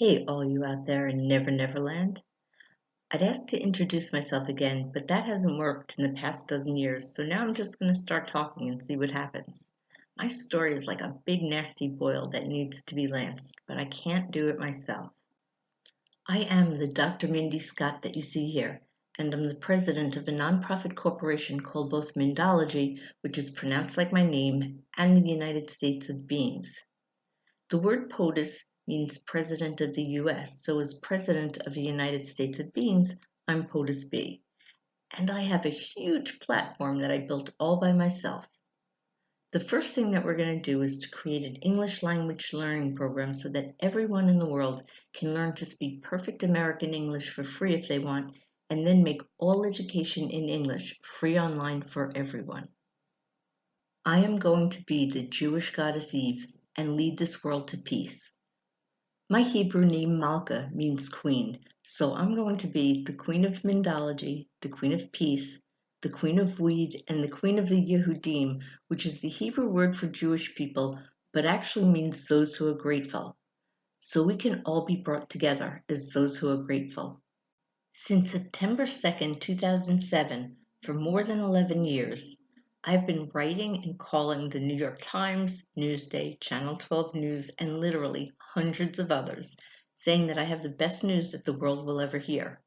Hey, all you out there in Never Neverland. I'd asked to introduce myself again, but that hasn't worked in the past dozen years, so now I'm just going to start talking and see what happens. My story is like a big nasty boil that needs to be lanced, but I can't do it myself. I am the Dr. Mindy Scott that you see here, and I'm the president of a nonprofit corporation called both Mindology, which is pronounced like my name, and the United States of Beings. The word POTUS means President of the US, so as President of the United States of Beings, I'm POTUS B. And I have a huge platform that I built all by myself. The first thing that we're going to do is to create an English language learning program so that everyone in the world can learn to speak perfect American English for free if they want, and then make all education in English free online for everyone. I am going to be the Jewish goddess Eve and lead this world to peace. My Hebrew name Malka means queen, so I'm going to be the queen of Mindology, the queen of peace, the queen of weed, and the queen of the Yehudim, which is the Hebrew word for Jewish people, but actually means those who are grateful. So we can all be brought together as those who are grateful. Since September 2nd, 2007, for more than 11 years, I've been writing and calling the New York Times, Newsday, Channel 12 News, and literally hundreds of others, saying that I have the best news that the world will ever hear.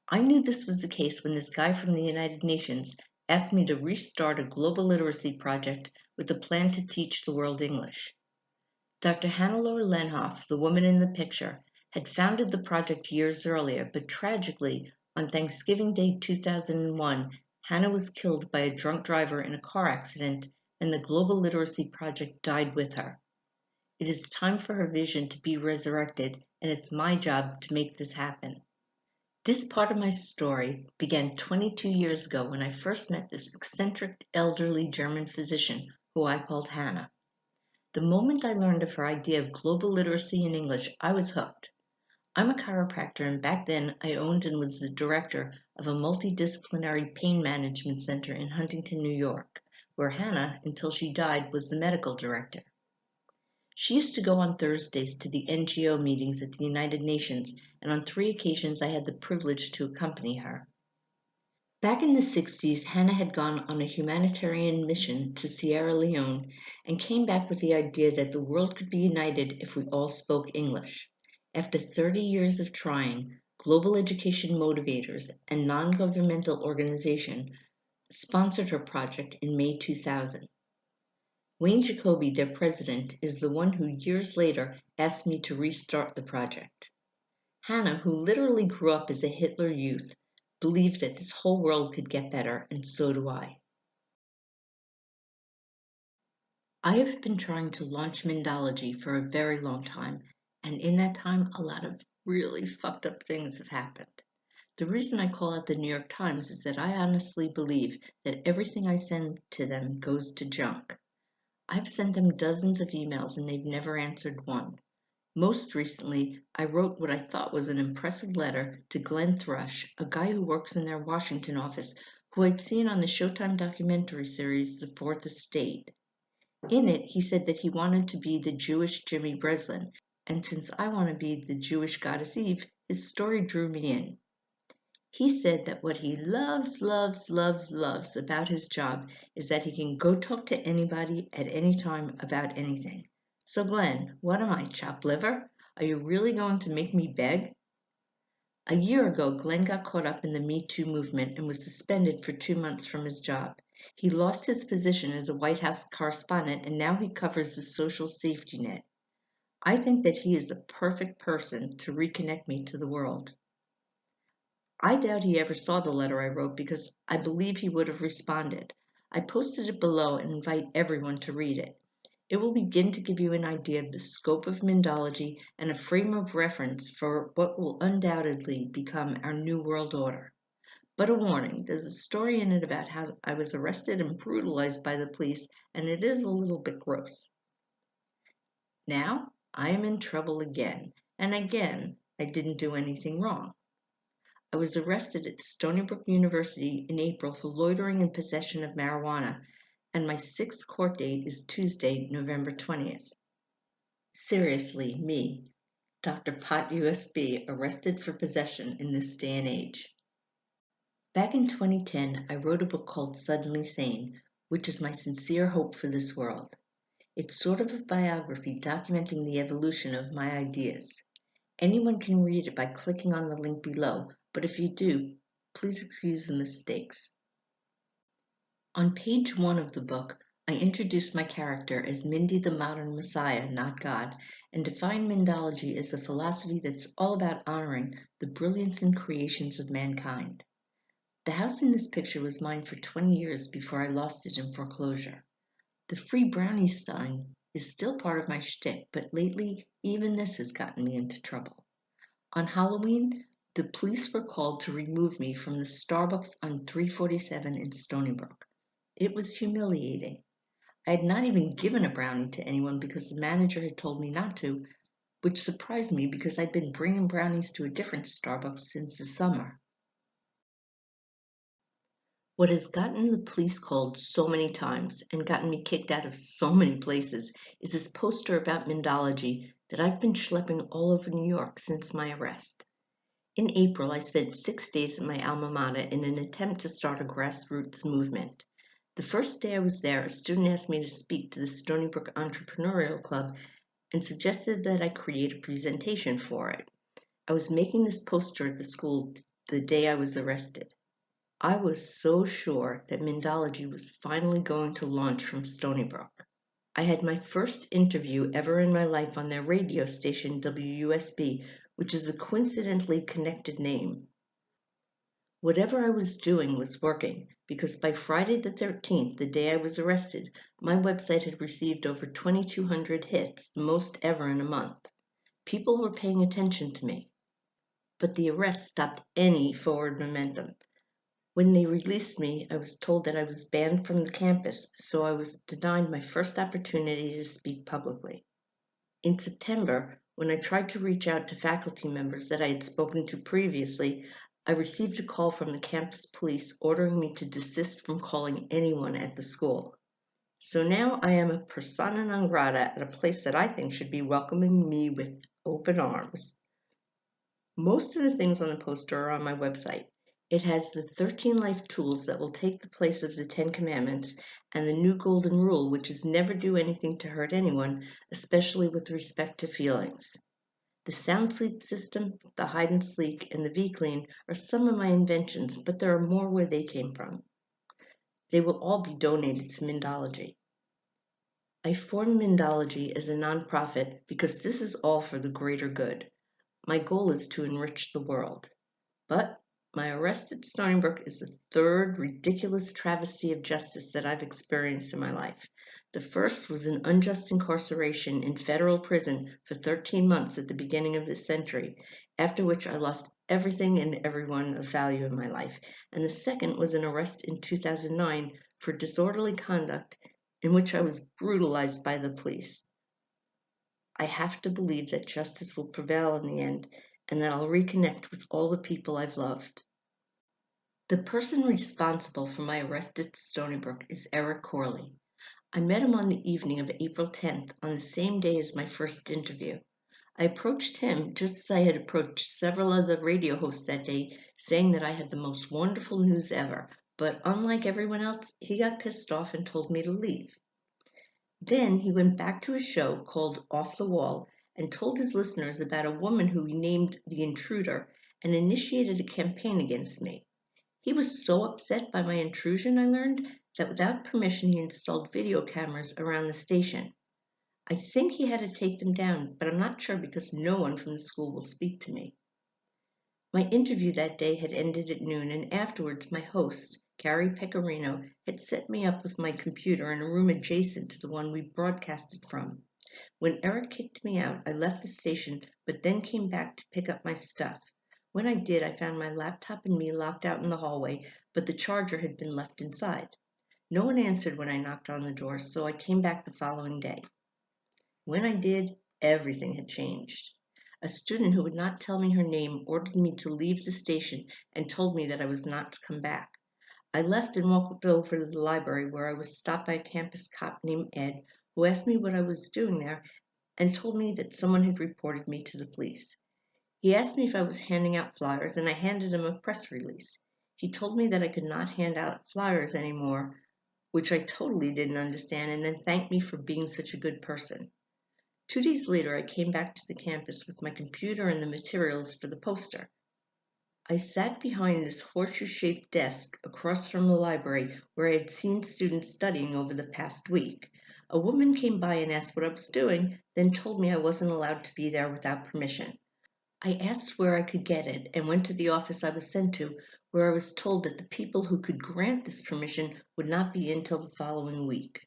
I knew this was the case when this guy from the United Nations asked me to restart a global literacy project with a plan to teach the world English. Dr. Hannelore Lenhoff, the woman in the picture, had founded the project years earlier, but tragically, on Thanksgiving Day 2001, Hannah was killed by a drunk driver in a car accident, and the Global Literacy Project died with her. It is time for her vision to be resurrected, and it's my job to make this happen. This part of my story began 22 years ago when I first met this eccentric elderly German physician who I called Hannah. The moment I learned of her idea of global literacy in English, I was hooked. I'm a chiropractor, and back then I owned and was the director of a multidisciplinary pain management center in Huntington, New York, where Hannah, until she died, was the medical director. She used to go on Thursdays to the NGO meetings at the United Nations, and on 3 occasions I had the privilege to accompany her. Back in the 60s, Hannah had gone on a humanitarian mission to Sierra Leone and came back with the idea that the world could be united if we all spoke English. After 30 years of trying, Global Education Motivators, a non-governmental organization, sponsored her project in May 2000. Wayne Jacoby, their president, is the one who years later asked me to restart the project. Hannah, who literally grew up as a Hitler youth, believed that this whole world could get better, and so do I. I have been trying to launch Mindology for a very long time, and in that time, a lot of really fucked up things have happened. The reason I call out the New York Times is that I honestly believe that everything I send to them goes to junk. I've sent them dozens of emails and they've never answered one. Most recently, I wrote what I thought was an impressive letter to Glenn Thrush, a guy who works in their Washington office, who I'd seen on the Showtime documentary series The Fourth Estate. In it, he said that he wanted to be the Jewish Jimmy Breslin, and since I want to be the Jewish goddess Eve, his story drew me in. He said that what he loves about his job is that he can go talk to anybody at any time about anything. So Glenn, what am I, chopped liver? Are you really going to make me beg? A year ago, Glenn got caught up in the Me Too movement and was suspended for 2 months from his job. He lost his position as a White House correspondent and now he covers the social safety net. I think that he is the perfect person to reconnect me to the world. I doubt he ever saw the letter I wrote because I believe he would have responded. I posted it below and invite everyone to read it. It will begin to give you an idea of the scope of Mindology and a frame of reference for what will undoubtedly become our new world order. But a warning, there's a story in it about how I was arrested and brutalized by the police, and it is a little bit gross. Now, I am in trouble again, and again, I didn't do anything wrong. I was arrested at Stony Brook University in April for loitering in possession of marijuana, and my 6th court date is Tuesday, November 20th. Seriously, me. Dr. Pot USB arrested for possession in this day and age. Back in 2010, I wrote a book called Suddenly Sane, which is my sincere hope for this world. It's sort of a biography documenting the evolution of my ideas. Anyone can read it by clicking on the link below, but if you do, please excuse the mistakes. On page 1 of the book, I introduced my character as Mindy the Modern Messiah, not God, and defined Mindology as a philosophy that's all about honoring the brilliance and creations of mankind. The house in this picture was mine for 20 years before I lost it in foreclosure. The free brownie sign is still part of my shtick, but lately even this has gotten me into trouble. On Halloween, the police were called to remove me from the Starbucks on 347 in Stony Brook. It was humiliating. I had not even given a brownie to anyone because the manager had told me not to, which surprised me because I'd been bringing brownies to a different Starbucks since the summer. What has gotten the police called so many times and gotten me kicked out of so many places is this poster about Mindology that I've been schlepping all over New York since my arrest. In April, I spent 6 days at my alma mater in an attempt to start a grassroots movement. The first day I was there, a student asked me to speak to the Stony Brook Entrepreneurial Club and suggested that I create a presentation for it. I was making this poster at the school the day I was arrested. I was so sure that Mindology was finally going to launch from Stony Brook. I had my first interview ever in my life on their radio station, WUSB, which is a coincidentally connected name. Whatever I was doing was working, because by Friday the 13th, the day I was arrested, my website had received over 2,200 hits, the most ever in a month. People were paying attention to me. But the arrest stopped any forward momentum. When they released me, I was told that I was banned from the campus, so I was denied my first opportunity to speak publicly. In September, when I tried to reach out to faculty members that I had spoken to previously, I received a call from the campus police ordering me to desist from calling anyone at the school. So now I am a persona non grata at a place that I think should be welcoming me with open arms. Most of the things on the poster are on my website. It has the 13 life tools that will take the place of the 10 commandments and the new golden rule, which is never do anything to hurt anyone, especially with respect to feelings. The sound sleep system, the hide and sleek, and the V-clean are some of my inventions, but there are more where they came from. They will all be donated to Mindology. I formed Mindology as a nonprofit because this is all for the greater good. My goal is to enrich the world. But my arrest at Stony Brook is the third ridiculous travesty of justice that I've experienced in my life. The first was an unjust incarceration in federal prison for 13 months at the beginning of this century, after which I lost everything and everyone of value in my life. And the second was an arrest in 2009 for disorderly conduct in which I was brutalized by the police. I have to believe that justice will prevail in the end and that I'll reconnect with all the people I've loved. The person responsible for my arrest at Stony Brook is Eric Corley. I met him on the evening of April 10th, on the same day as my first interview. I approached him just as I had approached several other radio hosts that day, saying that I had the most wonderful news ever, but unlike everyone else, he got pissed off and told me to leave. Then he went back to a show called Off the Wall and told his listeners about a woman who he named the intruder and initiated a campaign against me. He was so upset by my intrusion, I learned, that without permission he installed video cameras around the station. I think he had to take them down, but I'm not sure because no one from the school will speak to me. My interview that day had ended at noon, and afterwards my host, Gary Pecorino, had set me up with my computer in a room adjacent to the one we broadcasted from. When Eric kicked me out, I left the station, but then came back to pick up my stuff. When I did, I found my laptop and me locked out in the hallway, but the charger had been left inside. No one answered when I knocked on the door, so I came back the following day. When I did, everything had changed. A student who would not tell me her name ordered me to leave the station and told me that I was not to come back. I left and walked over to the library where I was stopped by a campus cop named Ed, who asked me what I was doing there and told me that someone had reported me to the police. He asked me if I was handing out flyers, and I handed him a press release. He told me that I could not hand out flyers anymore, which I totally didn't understand, and then thanked me for being such a good person. 2 days later, I came back to the campus with my computer and the materials for the poster. I sat behind this horseshoe-shaped desk across from the library where I had seen students studying over the past week. A woman came by and asked what I was doing, then told me I wasn't allowed to be there without permission. I asked where I could get it and went to the office I was sent to, where I was told that the people who could grant this permission would not be in till the following week.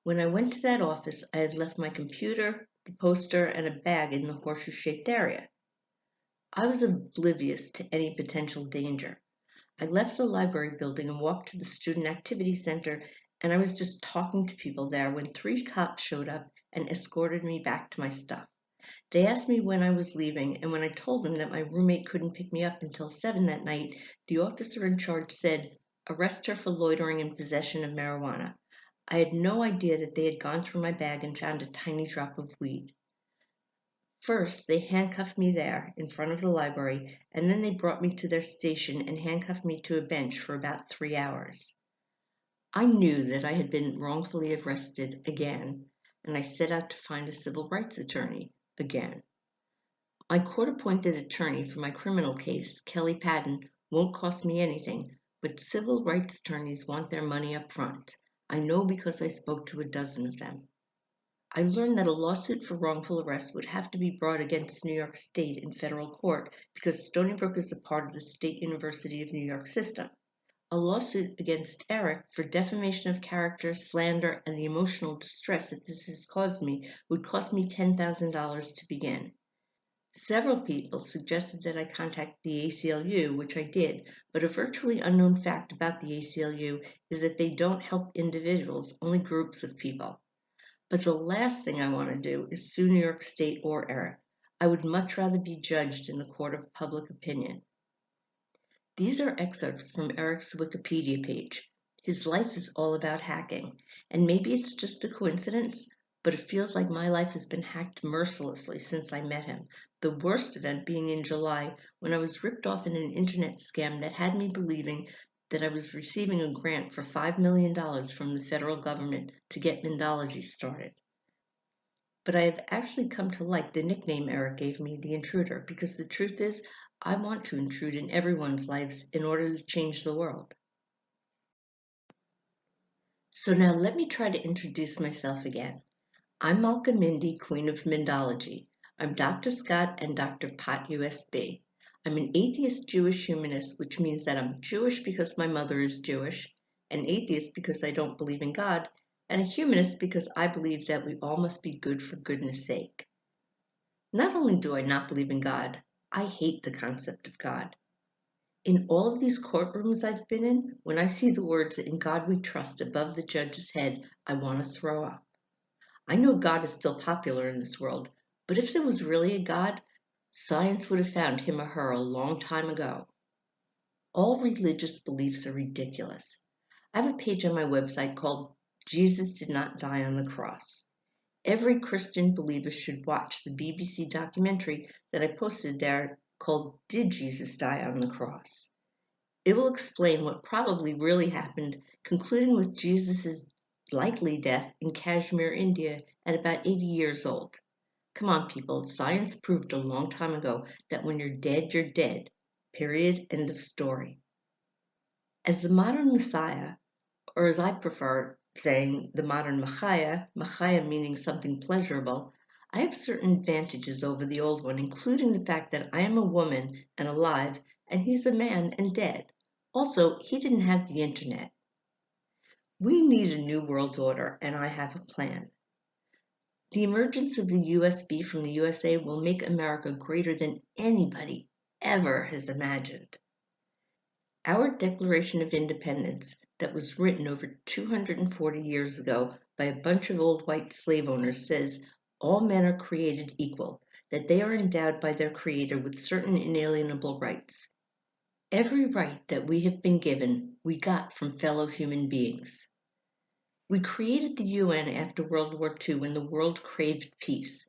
When I went to that office, I had left my computer, the poster, and a bag in the horseshoe-shaped area. I was oblivious to any potential danger. I left the library building and walked to the Student Activity Center, and I was just talking to people there when 3 cops showed up and escorted me back to my stuff. They asked me when I was leaving, and when I told them that my roommate couldn't pick me up until 7 that night, the officer in charge said, "Arrest her for loitering and possession of marijuana." I had no idea that they had gone through my bag and found a tiny drop of weed. First, they handcuffed me there in front of the library, and then they brought me to their station and handcuffed me to a bench for about 3 hours. I knew that I had been wrongfully arrested again, and I set out to find a civil rights attorney again. My court-appointed attorney for my criminal case, Kelly Patton, won't cost me anything, but civil rights attorneys want their money up front. I know because I spoke to a dozen of them. I learned that a lawsuit for wrongful arrest would have to be brought against New York State in federal court because Stony Brook is a part of the State University of New York system. A lawsuit against Eric for defamation of character, slander, and the emotional distress that this has caused me would cost me $10,000 to begin. Several people suggested that I contact the ACLU, which I did, but a virtually unknown fact about the ACLU is that they don't help individuals, only groups of people. But the last thing I want to do is sue New York State or Eric. I would much rather be judged in the court of public opinion. These are excerpts from Eric's Wikipedia page. His life is all about hacking, and maybe it's just a coincidence, but it feels like my life has been hacked mercilessly since I met him, the worst event being in July when I was ripped off in an internet scam that had me believing that I was receiving a grant for $5 million from the federal government to get Mindology started. But I have actually come to like the nickname Eric gave me, the intruder, because the truth is, I want to intrude in everyone's lives in order to change the world. So now let me try to introduce myself again. I'm Malka Mindy, Queen of Mindology. I'm Dr. Scott and Dr. Pot USB. I'm an atheist Jewish humanist, which means that I'm Jewish because my mother is Jewish, an atheist because I don't believe in God, and a humanist because I believe that we all must be good for goodness sake. Not only do I not believe in God, I hate the concept of God. In all of these courtrooms I've been in, when I see the words "In God We Trust" above the judge's head, I want to throw up. I know God is still popular in this world, but if there was really a God, science would have found him or her a long time ago. All religious beliefs are ridiculous. I have a page on my website called "Jesus Did Not Die on the Cross." Every Christian believer should watch the BBC documentary that I posted there called "Did Jesus Die on the Cross?" It will explain what probably really happened, concluding with Jesus' likely death in Kashmir, India, at about 80 years old. Come on, people, science proved a long time ago that when you're dead, period, end of story. As the modern Messiah, or as I prefer saying the modern Machaya, Machaya meaning something pleasurable, I have certain advantages over the old one, including the fact that I am a woman and alive, and he's a man and dead. Also, he didn't have the internet. We need a new world order, and I have a plan. The emergence of the USB from the USA will make America greater than anybody ever has imagined. Our Declaration of Independence, that was written over 240 years ago by a bunch of old white slave owners, says all men are created equal, that they are endowed by their Creator with certain inalienable rights. Every right that we have been given, we got from fellow human beings. We created the UN after World War II when the world craved peace.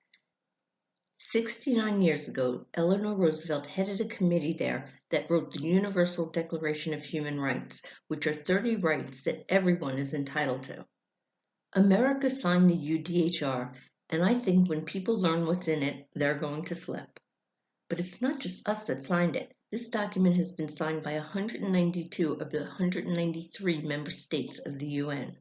69 years ago, Eleanor Roosevelt headed a committee there that wrote the Universal Declaration of Human Rights, which are 30 rights that everyone is entitled to. America signed the UDHR, and I think when people learn what's in it, they're going to flip. But it's not just us that signed it. This document has been signed by 192 of the 193 member states of the UN.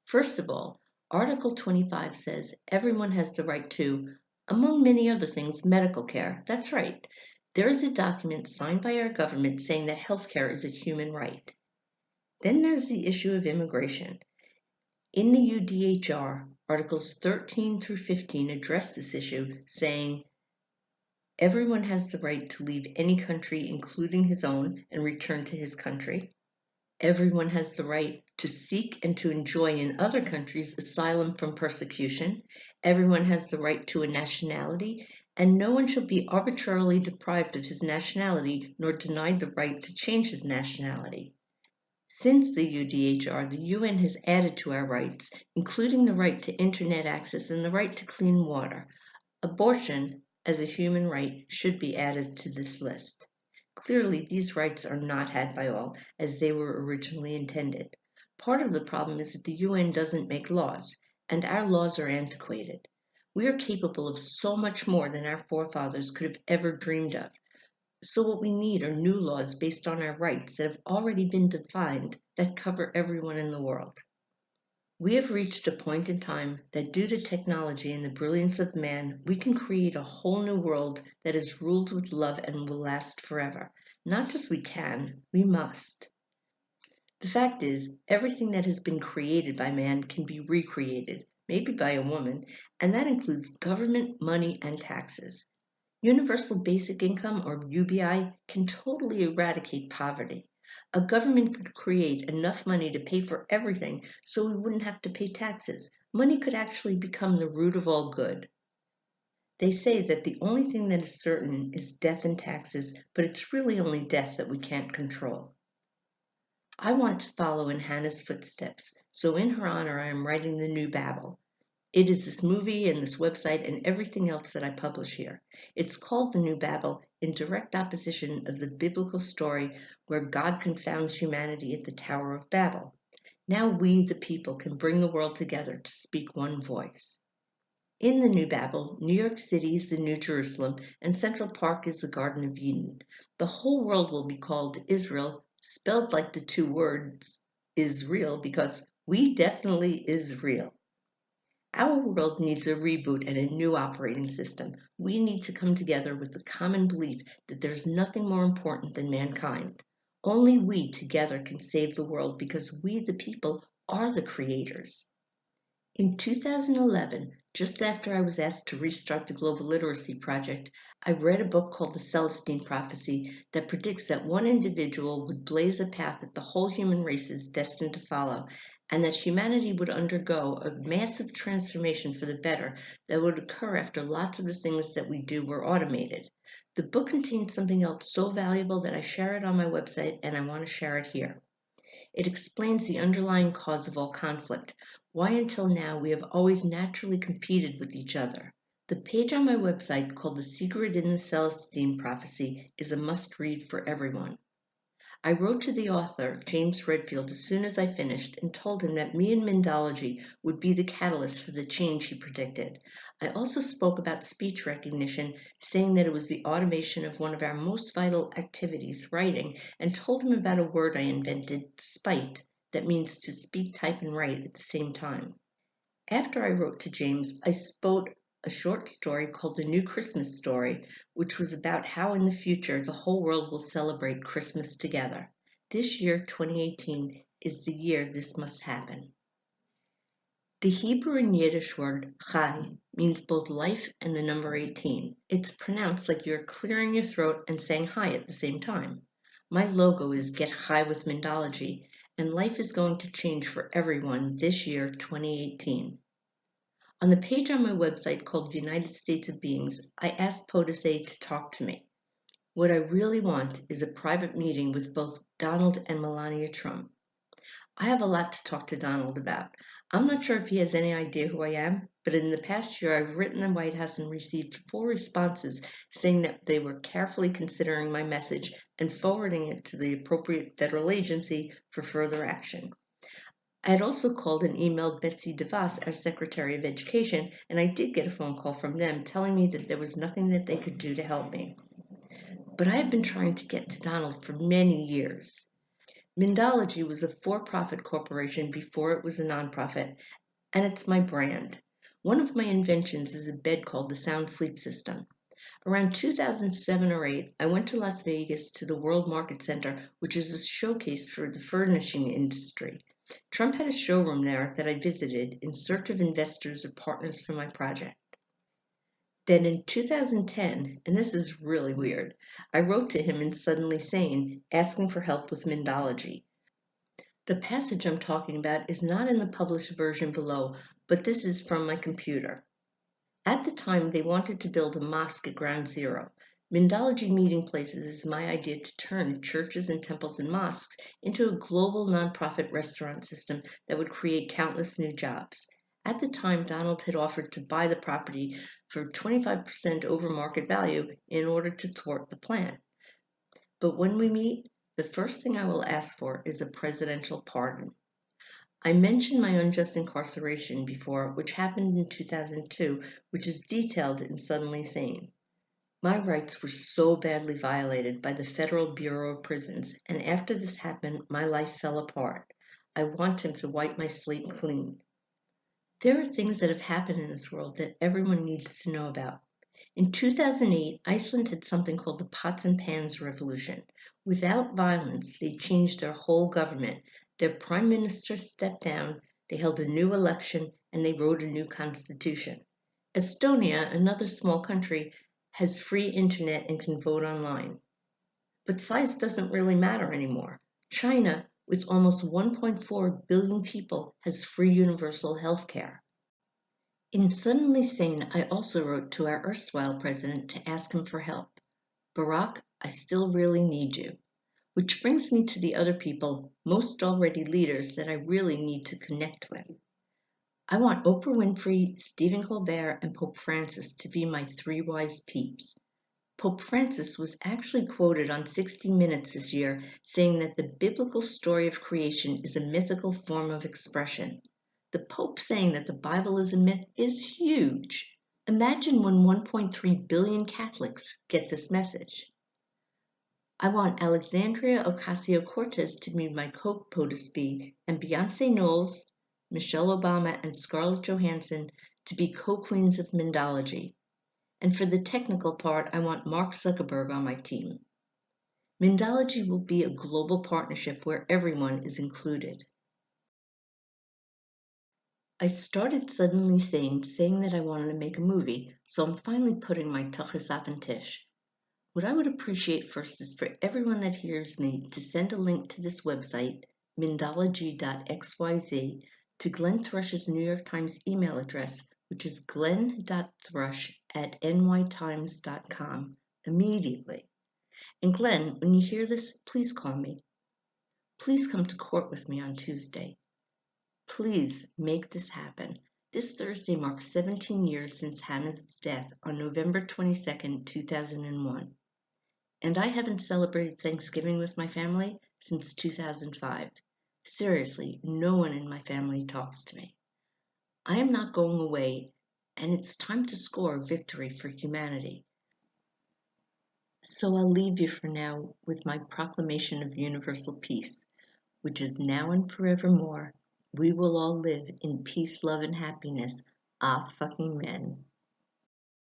First of all, Article 25 says everyone has the right to, among many other things, medical care. That's right. There is a document signed by our government saying that healthcare is a human right. Then there's the issue of immigration. In the UDHR, Articles 13 through 15 address this issue, saying everyone has the right to leave any country, including his own, and return to his country. Everyone has the right to seek and to enjoy in other countries asylum from persecution. Everyone has the right to a nationality, and no one shall be arbitrarily deprived of his nationality nor denied the right to change his nationality. Since the UDHR, the UN has added to our rights, including the right to internet access and the right to clean water. Abortion, as a human right, should be added to this list. Clearly, these rights are not had by all, as they were originally intended. Part of the problem is that the UN doesn't make laws, and our laws are antiquated. We are capable of so much more than our forefathers could have ever dreamed of. So what we need are new laws based on our rights that have already been defined that cover everyone in the world. We have reached a point in time that due to technology and the brilliance of man, we can create a whole new world that is ruled with love and will last forever. Not just we can, we must. The fact is, everything that has been created by man can be recreated, maybe by a woman, and that includes government, money, and taxes. Universal Basic Income, or UBI, can totally eradicate poverty. A government could create enough money to pay for everything so we wouldn't have to pay taxes. Money could actually become the root of all good. They say that the only thing that is certain is death and taxes, but it's really only death that we can't control. I want to follow in Hannah's footsteps, so in her honor I am writing the new Babel. It is this movie and this website and everything else that I publish here. It's called The New Babel in direct opposition of the biblical story where God confounds humanity at the Tower of Babel. Now we, the people, can bring the world together to speak one voice. In The New Babel, New York City is the New Jerusalem and Central Park is the Garden of Eden. The whole world will be called Israel, spelled like the two words is real, because we definitely is real. Our world needs a reboot and a new operating system. We need to come together with the common belief that there's nothing more important than mankind. Only we together can save the world because we, the people, are the creators. In 2011, just after I was asked to restart the Global Literacy Project, I read a book called The Celestine Prophecy that predicts that one individual would blaze a path that the whole human race is destined to follow, and that humanity would undergo a massive transformation for the better that would occur after lots of the things that we do were automated. The book contains something else so valuable that I share it on my website, and I want to share it here. It explains the underlying cause of all conflict, why until now we have always naturally competed with each other. The page on my website called The Secret in the Celestine Prophecy is a must-read for everyone. I wrote to the author, James Redfield, as soon as I finished and told him that me and Mindology would be the catalyst for the change he predicted. I also spoke about speech recognition, saying that it was the automation of one of our most vital activities, writing, and told him about a word I invented, spite, that means to speak, type, and write at the same time. After I wrote to James, I spoke a short story called The New Christmas Story, which was about how in the future the whole world will celebrate Christmas together. This year, 2018, is the year this must happen. The Hebrew and Yiddish word chai means both life and the number 18. It's pronounced like you're clearing your throat and saying hi at the same time. My logo is Get High with Mindology, and life is going to change for everyone this year, 2018. On the page on my website called United States of Beings, I asked Potus to talk to me. What I really want is a private meeting with both Donald and Melania Trump. I have a lot to talk to Donald about. I'm not sure if he has any idea who I am, but in the past year I've written the White House and received 4 responses saying that they were carefully considering my message and forwarding it to the appropriate federal agency for further action. I had also called and emailed Betsy DeVos, our Secretary of Education, and I did get a phone call from them telling me that there was nothing that they could do to help me. But I have been trying to get to Donald for many years. Mindology was a for-profit corporation before it was a nonprofit, and it's my brand. One of my inventions is a bed called the Sound Sleep System. Around 2007 or 8, I went to Las Vegas to the World Market Center, which is a showcase for the furnishing industry. Trump had a showroom there that I visited in search of investors or partners for my project. Then in 2010, and this is really weird, I wrote to him in Suddenly Sane asking for help with Mindology. The passage I'm talking about is not in the published version below, but this is from my computer. At the time, they wanted to build a mosque at Ground Zero. Mindology Meeting Places is my idea to turn churches and temples and mosques into a global nonprofit restaurant system that would create countless new jobs. At the time, Donald had offered to buy the property for 25% over market value in order to thwart the plan. But when we meet, the first thing I will ask for is a presidential pardon. I mentioned my unjust incarceration before, which happened in 2002, which is detailed in Suddenly Sane. My rights were so badly violated by the Federal Bureau of Prisons, and after this happened, my life fell apart. I want him to wipe my slate clean. There are things that have happened in this world that everyone needs to know about. In 2008, Iceland had something called the Pots and Pans Revolution. Without violence, they changed their whole government. Their prime minister stepped down, they held a new election, and they wrote a new constitution. Estonia, another small country, has free internet and can vote online. But size doesn't really matter anymore. China, with almost 1.4 billion people, has free universal health care. In Suddenly Sane, I also wrote to our erstwhile president to ask him for help. Barack, I still really need you. Which brings me to the other people, most already leaders, that I really need to connect with. I want Oprah Winfrey, Stephen Colbert, and Pope Francis to be my 3 wise peeps. Pope Francis was actually quoted on 60 Minutes this year saying that the biblical story of creation is a mythical form of expression. The Pope saying that the Bible is a myth is huge. Imagine when 1.3 billion Catholics get this message. I want Alexandria Ocasio-Cortez to be my co-Potus bee, and Beyonce Knowles, Michelle Obama, and Scarlett Johansson to be co-queens of Mindology. And for the technical part, I want Mark Zuckerberg on my team. Mindology will be a global partnership where everyone is included. I started Suddenly saying that I wanted to make a movie, so I'm finally putting my tuchus auf den Tisch. What I would appreciate first is for everyone that hears me to send a link to this website, mindology.xyz, to Glenn Thrush's New York Times email address, which is glenn.thrush@nytimes.com, immediately. And Glenn, when you hear this, please call me. Please come to court with me on Tuesday. Please make this happen. This Thursday marks 17 years since Hannah's death on November 22nd, 2001. And I haven't celebrated Thanksgiving with my family since 2005. Seriously, no one in my family talks to me. I am not going away, and it's time to score a victory for humanity. So I'll leave you for now with my proclamation of universal peace, which is now and forevermore. We will all live in peace, love, and happiness. Ah, fucking men.